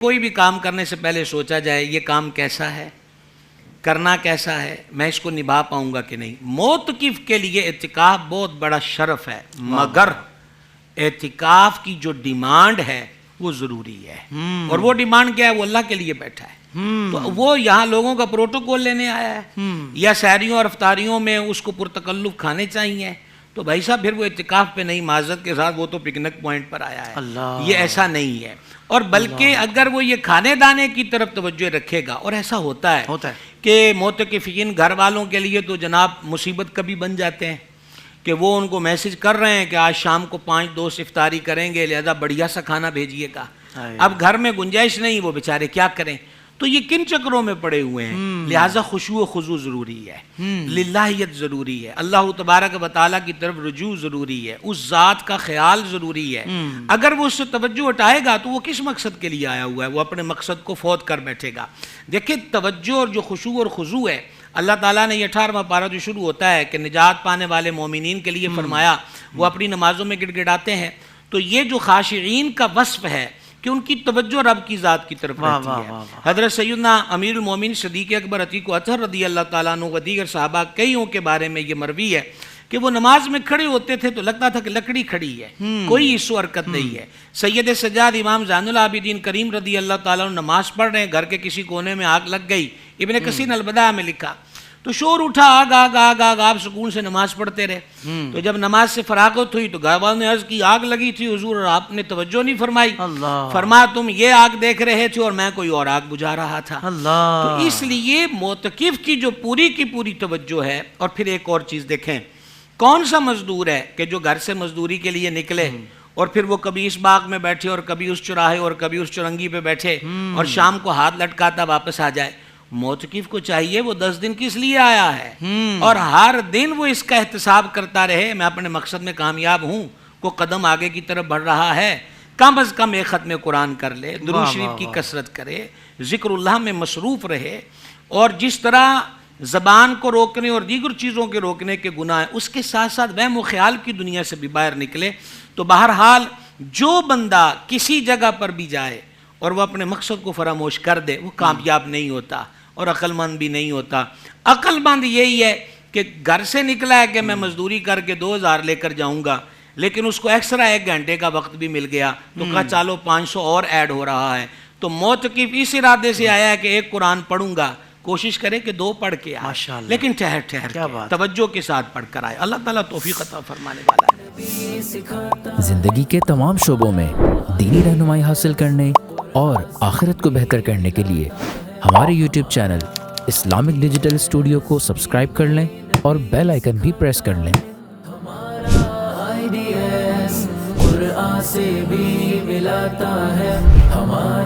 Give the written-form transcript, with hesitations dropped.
کوئی بھی کام کرنے سے پہلے سوچا جائے یہ کام کیسا ہے، کرنا کیسا ہے، میں اس کو نبھا پاؤں گا کہ نہیں۔ معتکف کے لیے اعتکاف بہت بڑا شرف ہے، مگر اعتکاف کی جو ڈیمانڈ ہے وہ ضروری ہے، اور وہ ڈیمانڈ کیا ہے؟ وہ اللہ کے لیے بیٹھا ہے، تو وہ یہاں لوگوں کا پروٹوکول لینے آیا ہے، یا سحریوں اور افطاریوں میں اس کو پرتکلف کھانے چاہیے، تو بھائی صاحب پھر وہ اعتکاف پہ نہیں، معذرت کے ساتھ وہ تو پکنک پوائنٹ پر آیا ہے، یہ ایسا نہیں ہے۔ اور بلکہ اگر وہ یہ کھانے دانے کی طرف توجہ رکھے گا، اور ایسا ہوتا ہے کہ معتکفین گھر والوں کے لیے تو جناب مصیبت کبھی بن جاتے ہیں کہ وہ ان کو میسج کر رہے ہیں کہ آج شام کو 5 دوست افطاری کریں گے، لہذا بڑھیا سا کھانا بھیجیے گا۔ اب گھر میں گنجائش نہیں، وہ بیچارے کیا کریں؟ تو یہ کن چکروں میں پڑے ہوئے ہیں؟ لہٰذا خشوع و خضوع ضروری ہے، للہیت ضروری ہے، اللہ تبارک و تعالیٰ کی طرف رجوع ضروری ہے، اس ذات کا خیال ضروری ہے۔ اگر وہ اس سے توجہ ہٹائے گا تو وہ کس مقصد کے لیے آیا ہوا ہے؟ وہ اپنے مقصد کو فوت کر بیٹھے گا۔ دیکھیں توجہ اور جو خشوع اور خضوع ہے، اللہ تعالیٰ نے یہ 18واں پارہ جو شروع ہوتا ہے کہ نجات پانے والے مومنین کے لیے فرمایا، وہ اپنی نمازوں میں گڑ گڑاتے ہیں، تو یہ جو خاشعین کا وصف ہے کہ ان کی توجہ رب کی ذات کی طرف رہتی ہے۔ حضرت سیدنا امیر المومنین صدیق اکبر عتیق و اطہر رضی اللہ تعالیٰ عنہ و دیگر صحابہ کئیوں کے بارے میں یہ مروی ہے کہ وہ نماز میں کھڑے ہوتے تھے تو لگتا تھا کہ لکڑی کھڑی ہے، کوئی حصو حرکت نہیں ہے۔ سید سجاد امام زین العابدین کریم رضی اللہ تعالیٰ عنہ نماز پڑھ رہے ہیں، گھر کے کسی کونے میں آگ لگ گئی، ابن کثیر نے البدایہ میں لکھا، تو شور اٹھا، آگ آگ آگ آگ، آپ سکون سے نماز پڑھتے رہے۔ تو جب نماز سے فراغت ہوئی تو گھر والوں نے عرض کی آگ لگی تھی حضور اور آپ نے توجہ نہیں فرمائی۔ فرمایا تم یہ آگ دیکھ رہے تھے اور میں کوئی اور آگ بجھا رہا تھا۔ تو اس لیے معتکف کی جو پوری کی پوری توجہ ہے۔ اور پھر ایک اور چیز دیکھیں، کون سا مزدور ہے کہ جو گھر سے مزدوری کے لیے نکلے اور پھر وہ کبھی اس باغ میں بیٹھے اور کبھی اس چوراہے اور کبھی اس چرنگی پہ بیٹھے اور شام کو ہاتھ لٹکاتا واپس آ جائے؟ معتکف کو چاہیے وہ 10 دن کس لیے آیا ہے، اور ہر دن وہ اس کا احتساب کرتا رہے، میں اپنے مقصد میں کامیاب ہوں، کو قدم آگے کی طرف بڑھ رہا ہے، کم از کم ایک ختم قرآن کر لے، درود شریف کی کثرت کرے، ذکر اللہ میں مصروف رہے، اور جس طرح زبان کو روکنے اور دیگر چیزوں کے روکنے کے گناہ اس کے ساتھ ساتھ وہم و خیال کی دنیا سے بھی باہر نکلے۔ تو بہرحال جو بندہ کسی جگہ پر بھی جائے اور وہ اپنے مقصد کو فراموش کر دے، وہ کامیاب نہیں ہوتا اور عقل مند بھی نہیں ہوتا۔ عقل مند یہی ہے کہ گھر سے نکلا ہے کہ میں مزدوری کر کے 2000 لے کر جاؤں گا، لیکن اس کو ایکسٹرا 1 گھنٹے کا وقت بھی مل گیا تو کہا چالو 500 اور ایڈ ہو رہا ہے۔ تو معتکف اس ارادے سے آیا ہے کہ 1 قرآن پڑھوں گا، کوشش کرے کہ 2 پڑھ کے آئے، لیکن ٹھہر ٹھہر کے توجہ کے ساتھ پڑھ کر آئے۔ اللہ تعالیٰ توفیق عطا فرمانے والا ہے۔ زندگی کے تمام شعبوں میں دینی رہنمائی حاصل کرنے اور آخرت کو بہتر کرنے کے لیے ہمارے YouTube channel Islamic digital studio کو سبسکرائب کر لیں اور بیل آئیکن بھی پریس کر لیں۔ قرآن سے بھی ملاتا ہے ہمارا